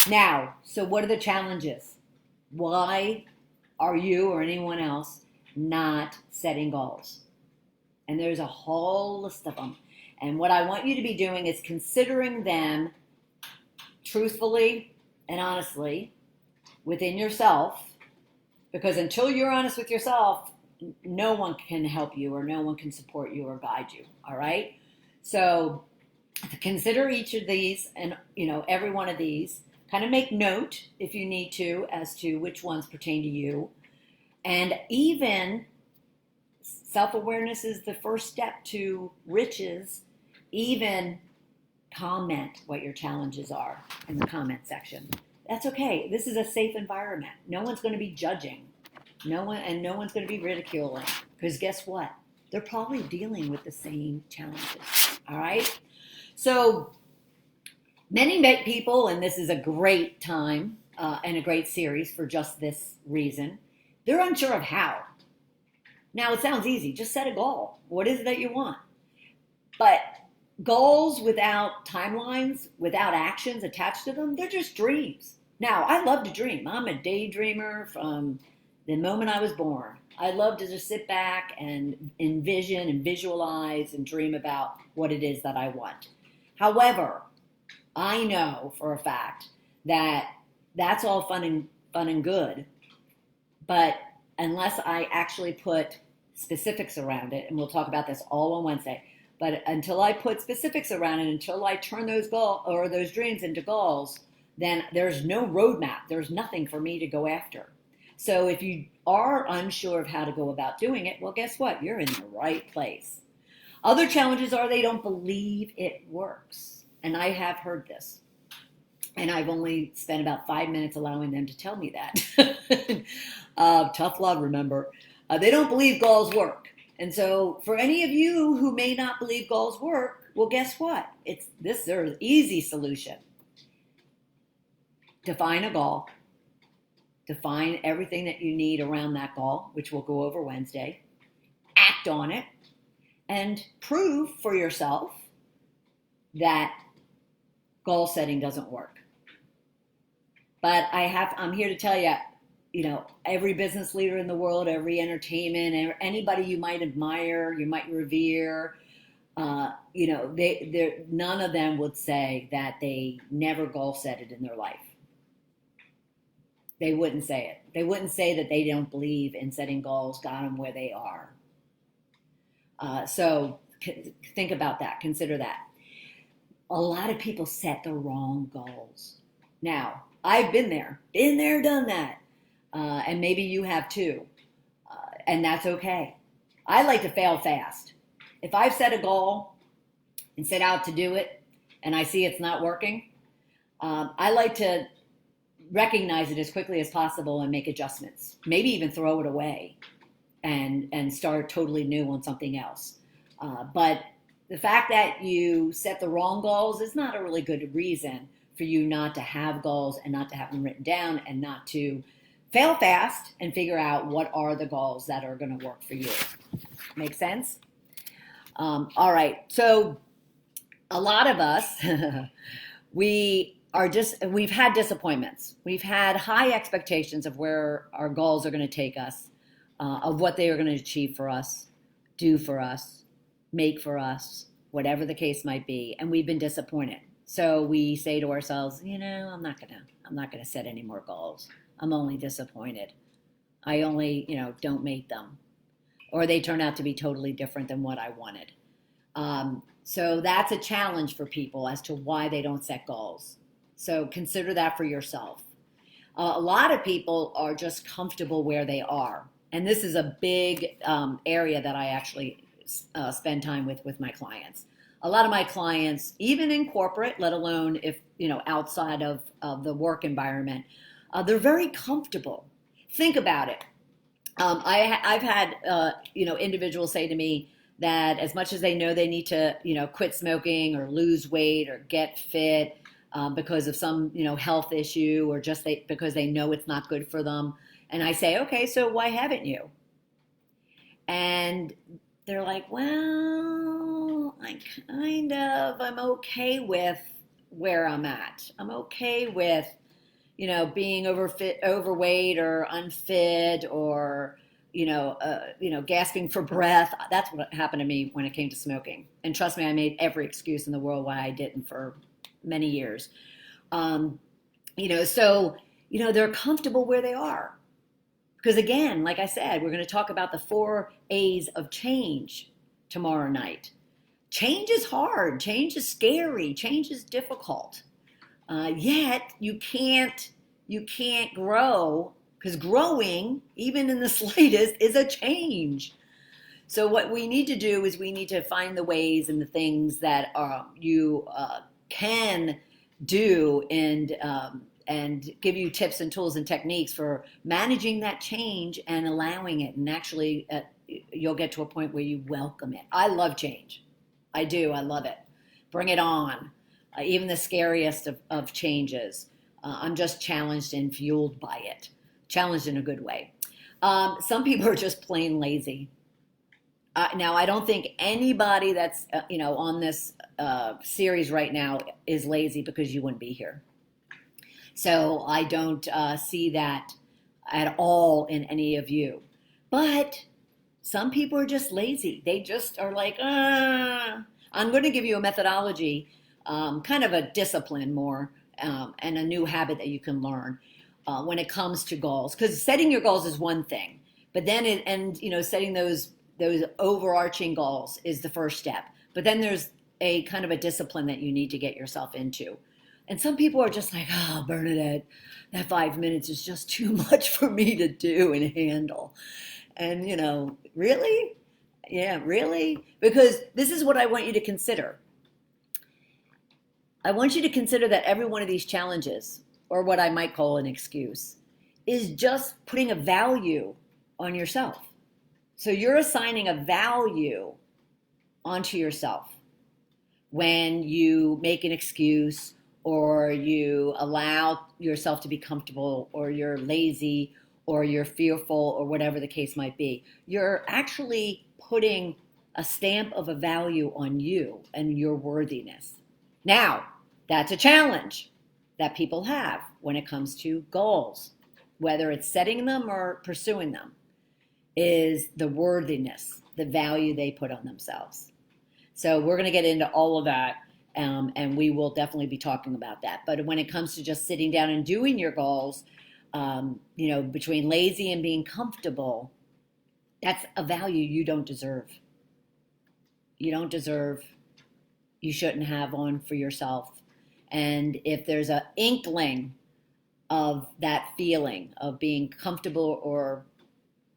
Now, so what are the challenges? Why are you or anyone else not setting goals? And there's a whole list of them. And what I want you to be doing is considering them truthfully and honestly within yourself, because until you're honest with yourself, no one can help you or no one can support you or guide you. All right. So consider each of these and, every one of these. Kind of make note if you need to as to which ones pertain to you. And even self-awareness is the first step to riches. Even comment what your challenges are in the comment section. That's okay. This is a safe environment. No one's going to be judging. No one's going to be ridiculing. Because guess what? They're probably dealing with the same challenges. All right? So many people, and this is a great time and a great series for just this reason, they're unsure of how. Now, it sounds easy. Just set a goal. What is it that you want? But goals without timelines, without actions attached to them, they're just dreams. Now, I love to dream. I'm a daydreamer from the moment I was born. I love to just sit back and envision and visualize and dream about what it is that I want. However, I know for a fact that that's all fun and good, but unless I actually put specifics around it, and we'll talk about this all on Wednesday, but until I put specifics around it, until I turn those dreams into goals, then there's no roadmap. There's nothing for me to go after. So if you are unsure of how to go about doing it, well, guess what? You're in the right place. Other challenges are they don't believe it works. And I have heard this. And I've only spent about 5 minutes allowing them to tell me that. Tough love, remember. They don't believe goals work. And so for any of you who may not believe goals work, well, guess what? There's an easy solution. Define a goal. Define everything that you need around that goal, which we'll go over Wednesday. Act on it and prove for yourself that goal setting doesn't work. But I'm here to tell you, every business leader in the world, every entertainment, anybody you might admire, you might revere, none of them would say that they never goal set it in their life. They wouldn't say it. They wouldn't say that they don't believe in setting goals, got them where they are. So think about that. Consider that. A lot of people set the wrong goals. Now, I've been there, done that. And maybe you have too. And that's okay. I like to fail fast. If I've set a goal and set out to do it and I see it's not working, I like to recognize it as quickly as possible and make adjustments. Maybe even throw it away and start totally new on something else. But the fact that you set the wrong goals is not a really good reason for you not to have goals and not to have them written down and not to fail fast and figure out what are the goals that are going to work for you. Make sense? All right. So a lot of us, we've had disappointments. We've had high expectations of where our goals are going to take us, of what they are going to achieve for us, do for us, make for us, whatever the case might be. And we've been disappointed. So we say to ourselves, I'm not going to set any more goals. I'm only disappointed. I only, don't make them. Or they turn out to be totally different than what I wanted. So that's a challenge for people as to why they don't set goals. So consider that for yourself. A lot of people are just comfortable where they are. And this is a big area that I actually spend time with my clients. A lot of my clients, even in corporate, let alone if, outside of the work environment, they're very comfortable. Think about it. I've had, individuals say to me that as much as they know they need to, quit smoking or lose weight or get fit because of some, health issue or just because they know it's not good for them. And I say, okay, so why haven't you? And they're like, well, I'm okay with where I'm at. I'm okay with being overweight or unfit or, gasping for breath. That's what happened to me when it came to smoking. And trust me, I made every excuse in the world why I didn't for many years. So, they're comfortable where they are. Because again, like I said, we're going to talk about the 4 A's of change tomorrow night. Change is hard. Change is scary. Change is difficult. Yet you can't grow, because growing, even in the slightest, is a change. So what we need to do is we need to find the ways and the things that you can do, and give you tips and tools and techniques for managing that change and allowing it. And actually, you'll get to a point where you welcome it. I love change. I do. I love it. Bring it on. Even the scariest of changes. I'm just challenged and fueled by it. Challenged in a good way. Some people are just plain lazy. Now, I don't think anybody that's on this series right now is lazy, because you wouldn't be here. So I don't see that at all in any of you. But some people are just lazy. They just are like, I'm going to give you a methodology, kind of a discipline more, and a new habit that you can learn when it comes to goals. Because setting your goals is one thing, but then setting those overarching goals is the first step. But then there's a kind of a discipline that you need to get yourself into. And some people are just like, oh, Bernadette, that 5 minutes is just too much for me to do and handle. And, really? Yeah, really? Because this is what I want you to consider. I want you to consider that every one of these challenges, or what I might call an excuse, is just putting a value on yourself. So you're assigning a value onto yourself when you make an excuse, or you allow yourself to be comfortable, or you're lazy, or you're fearful, or whatever the case might be. You're actually putting a stamp of a value on you and your worthiness. Now, that's a challenge that people have when it comes to goals, whether it's setting them or pursuing them, is the worthiness, the value they put on themselves. So we're going to get into all of that. And we will definitely be talking about that. But when it comes to just sitting down and doing your goals, between lazy and being comfortable, that's a value you don't deserve. You don't deserve, you shouldn't have on for yourself. And if there's an inkling of that feeling of being comfortable or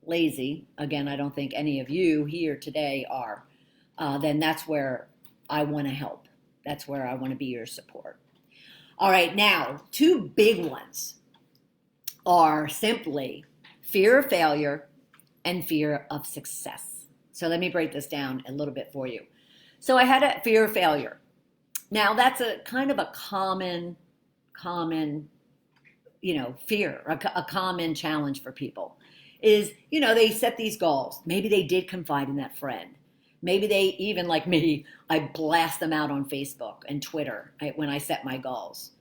lazy, again, I don't think any of you here today are, then that's where I want to help. That's where I want to be your support. All right, now, 2 big ones are simply fear of failure and fear of success. So let me break this down a little bit for you. So I had a fear of failure. Now, that's a kind of a common fear, a common challenge for people is, they set these goals. Maybe they did confide in that friend. Maybe they even, like me, I blast them out on Facebook and Twitter when I set my goals.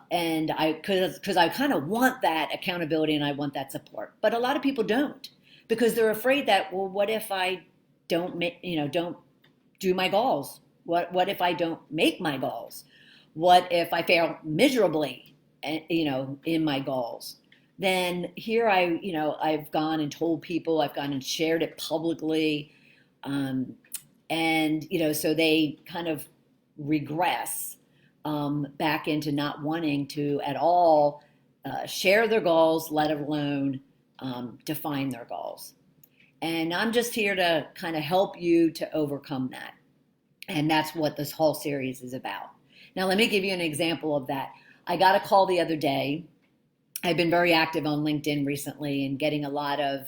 And because I kind of want that accountability and I want that support. But a lot of people don't, because they're afraid that, well, what if I don't do my goals? What if I don't make my goals? What if I fail miserably, in my goals? Then here I've gone and told people, I've gone and shared it publicly. So they kind of regress back into not wanting to at all share their goals, let alone define their goals. And I'm just here to kind of help you to overcome that. And that's what this whole series is about. Now, let me give you an example of that. I got a call the other day. I've been very active on LinkedIn recently and getting a lot of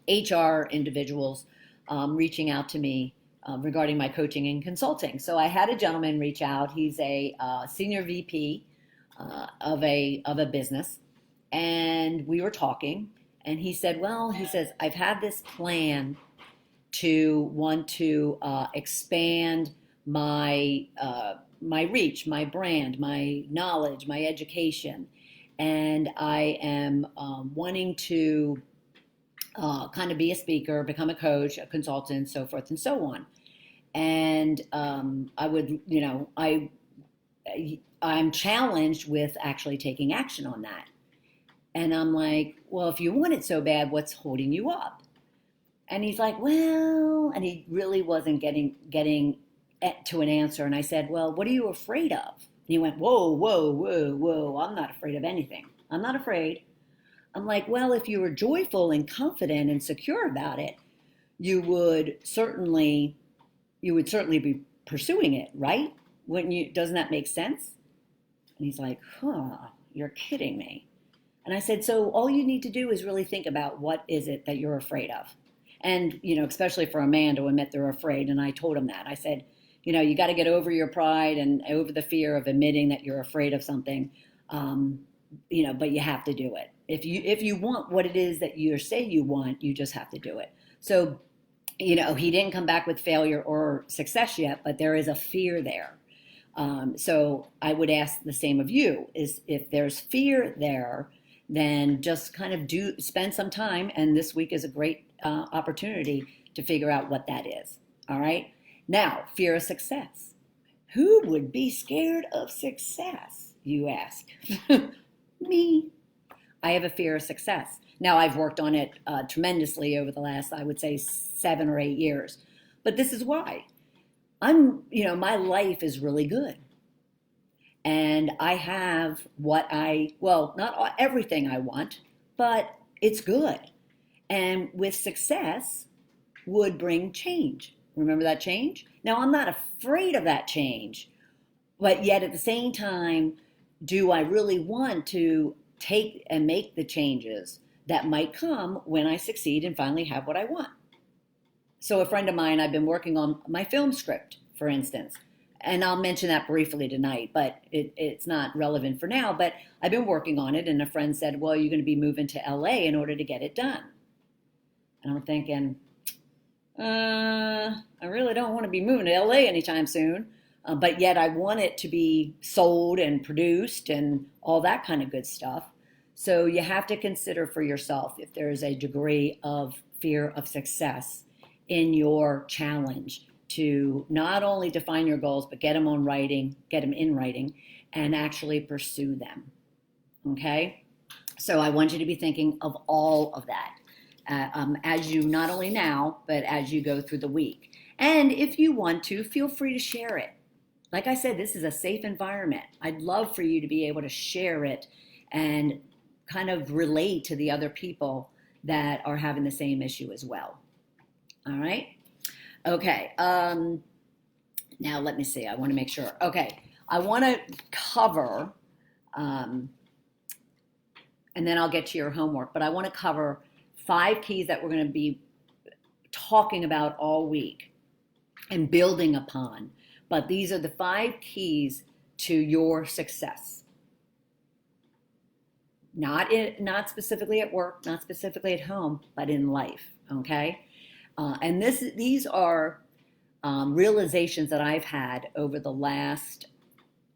HR individuals reaching out to me regarding my coaching and consulting. So I had a gentleman reach out. He's a senior VP of a business, and we were talking. And he said, I've had this plan to want to expand my reach, my brand, my knowledge, my education. and I am wanting to kind of be a speaker, become a coach, a consultant, so forth and so on. And I would, I'm challenged with actually taking action on that. And I'm like, well, if you want it so bad, what's holding you up? And he's like, well, and he really wasn't getting to an answer. And I said, well, what are you afraid of? And he went, whoa, whoa, whoa, whoa. I'm not afraid of anything. I'm not afraid. I'm like, well, if you were joyful and confident and secure about it, you would certainly be pursuing it, right? Wouldn't you? Doesn't that make sense? And he's like, huh, you're kidding me. And I said, so all you need to do is really think about what is it that you're afraid of. And, especially for a man to admit they're afraid. And I told him that. I said, you got to get over your pride and over the fear of admitting that you're afraid of something, but you have to do it. If you want what it is that you say you want, you just have to do it. So, he didn't come back with failure or success yet, but there is a fear there. So I would ask the same of you, is if there's fear there, then just kind of spend some time. And this week is a great opportunity to figure out what that is. All right. Now, fear of success. Who would be scared of success, you ask? Me. I have a fear of success. Now, I've worked on it tremendously over the last, I would say, 7 or 8 years. But this is why. My life is really good. And I have not everything I want, but it's good. And with success would bring change. Remember that change? Now, I'm not afraid of that change, but yet at the same time, do I really want to take and make the changes that might come when I succeed and finally have what I want? So a friend of mine, I've been working on my film script, for instance, and I'll mention that briefly tonight, but it's not relevant for now, but I've been working on it, and a friend said, well, you're going to be moving to LA in order to get it done. And I'm thinking, I really don't want to be moving to LA anytime soon, but yet I want it to be sold and produced and all that kind of good stuff. So you have to consider for yourself if there is a degree of fear of success in your challenge to not only define your goals, but get them in writing, and actually pursue them. Okay? So I want you to be thinking of all of that as you, not only now, but as you go through the week. And if you want to, feel free to share it. Like I said, this is a safe environment. I'd love for you to be able to share it and kind of relate to the other people that are having the same issue as well. All right? Okay. Now let me see. I want to make sure. Okay. I want to cover, and then I'll get to your homework, but I want to cover 5 keys that we're going to be talking about all week and building upon. But these are the 5 keys to your success. Not specifically at work, not specifically at home, but in life. Okay? And these are realizations that I've had over the last,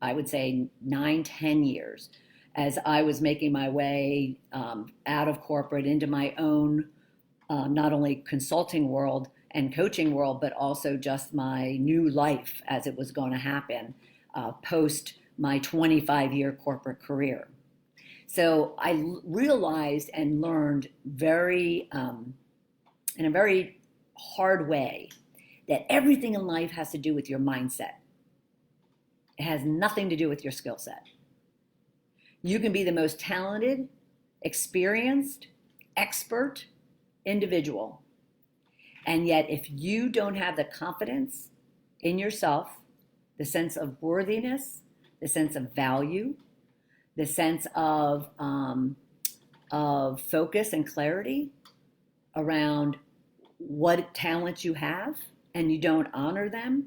I would say, 9-10 years, as I was making my way out of corporate into my own, not only consulting world and coaching world, but also just my new life as it was going to happen post my 25-year corporate career. So I realized and learned in a very hard way that everything in life has to do with your mindset. It has nothing to do with your skill set. You can be the most talented, experienced, expert individual. And yet, if you don't have the confidence in yourself, the sense of worthiness, the sense of value, the sense of focus and clarity around what talents you have, and you don't honor them,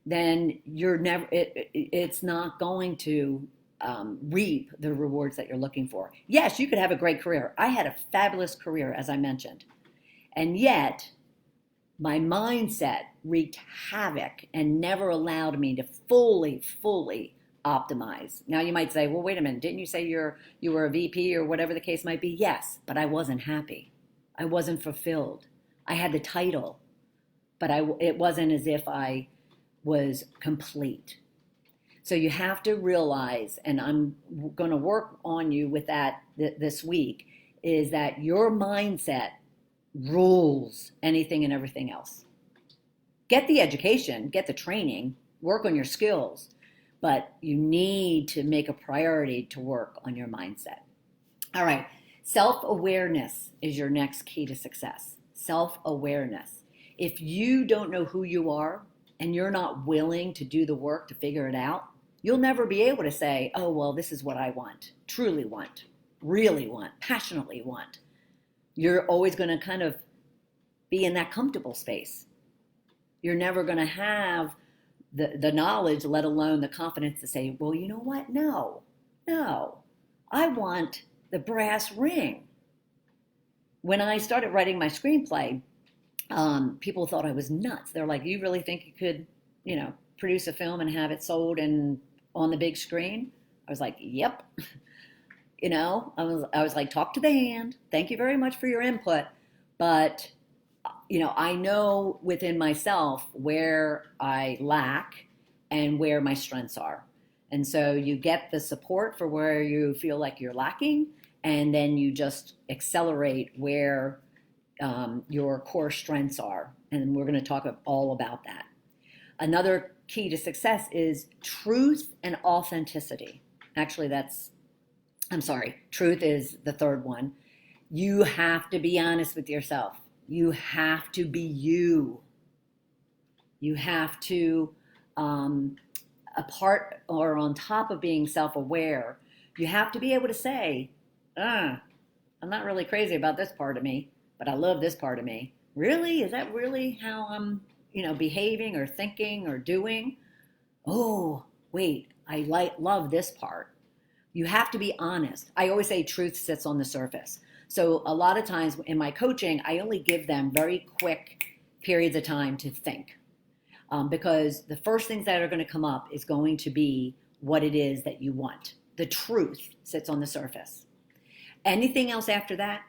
then it's not going to reap the rewards that you're looking for. Yes, you could have a great career. I had a fabulous career, as I mentioned. And yet, my mindset wreaked havoc and never allowed me to fully optimize. Now you might say, well, wait a minute, didn't you say you were a VP or whatever the case might be? Yes, but I wasn't happy. I wasn't fulfilled. I had the title, but it wasn't as if I was complete. So you have to realize, and I'm going to work on you with that this week, is that your mindset rules anything and everything else. Get the education, get the training, work on your skills, but you need to make a priority to work on your mindset. All right, self-awareness is your next key to success. Self-awareness. If you don't know who you are and you're not willing to do the work to figure it out, you'll never be able to say, oh, well, this is what I want, truly want, really want, passionately want. You're always going to kind of be in that comfortable space. You're never going to have the knowledge, let alone the confidence to say, well, you know what? No, I want the brass ring. When I started writing my screenplay, people thought I was nuts. They're like, you really think you could, produce a film and have it sold and on the big screen? I was like, yep. I was like, talk to the hand. Thank you very much for your input. But, I know within myself where I lack and where my strengths are. And so you get the support for where you feel like you're lacking, and then you just accelerate where your core strengths are. And we're going to talk all about that. Another key to success is truth and authenticity. Actually, truth is the third one. You have to be honest with yourself. You have to be you. You have to, apart or on top of being self-aware, you have to be able to say, I'm not really crazy about this part of me, but I love this part of me. Really? Is that really how I'm, behaving or thinking or doing? Oh, wait, I love this part. You have to be honest. I always say truth sits on the surface. So a lot of times in my coaching, I only give them very quick periods of time to think. Because the first things that are going to come up is going to be what it is that you want. The truth sits on the surface. Anything else after that,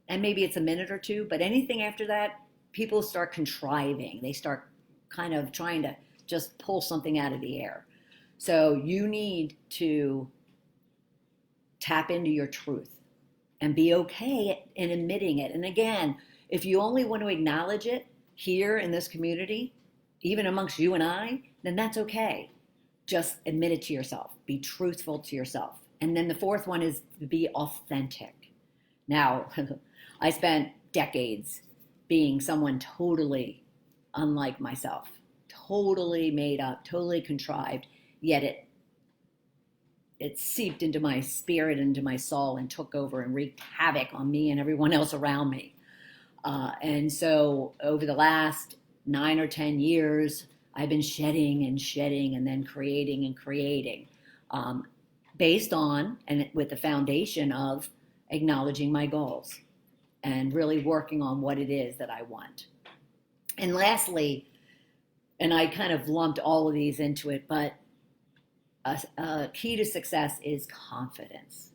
and maybe it's a minute or two, but anything after that, people start contriving. They start kind of trying to just pull something out of the air. So you need to tap into your truth and be okay in admitting it. And again, if you only want to acknowledge it here in this community, even amongst you and I, then that's okay. Just admit it to yourself. Be truthful to yourself. And then the fourth one is to be authentic. Now, I spent decades being someone totally unlike myself, totally made up, totally contrived, yet it seeped into my spirit, into my soul, and took over and wreaked havoc on me and everyone else around me. And so over the last 9 or 10 years, I've been shedding and then creating, based on and with the foundation of acknowledging my goals and really working on what it is that I want. And lastly, and I kind of lumped all of these into it, but a key to success is confidence.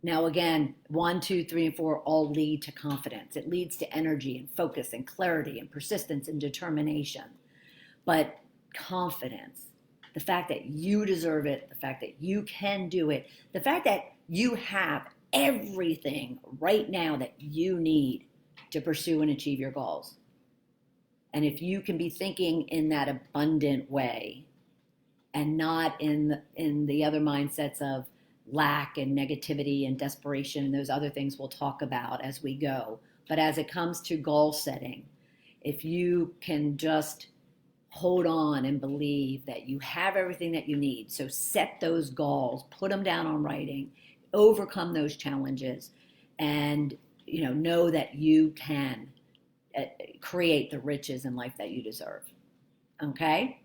Now again, 1, 2, 3, and 4 all lead to confidence. It leads to energy and focus and clarity and persistence and determination. But confidence, the fact that you deserve it, the fact that you can do it, the fact that you have everything right now that you need to pursue and achieve your goals. And if you can be thinking in that abundant way and not in the other mindsets of lack and negativity and desperation and those other things we'll talk about as we go. But as it comes to goal setting, if you can just hold on and believe that you have everything that you need, so set those goals, put them down on writing, overcome those challenges, and know that you can create the riches in life that you deserve. Okay?